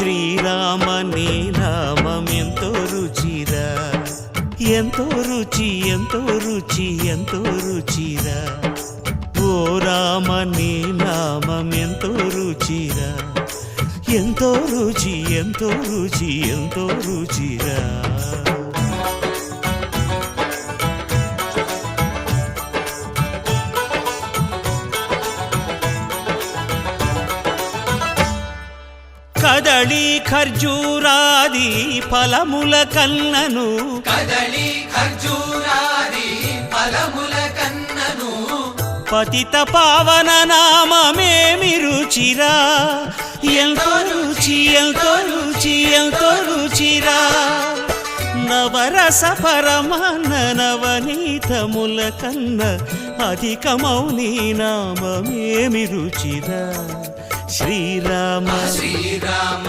శ్రీరామ నీ నామం ఎంతో రుచిరా, ఎంతో రుచి ఎంతో రుచి ఎంతో రుచిరా. ఓ రామ నీ నామం ఎంతో రుచిరా, ఎంతో రుచి ఎంతో రుచి ఎంతో రుచిరా. కదళి ఖర్జూరాది ఫలముల కన్నను, కదళి ఖర్జూరాది ఫలముల కన్నను, పతిత పావన నామమేమి రుచిరా, ఎంతో రుచి ఎంతో రుచి ఎంతో రుచిరా. నవరస పరమాన్న నవనీతముల కన్న అధికమౌ నీ నామమేమి రుచిరా. శ్రీరామ శ్రీరామ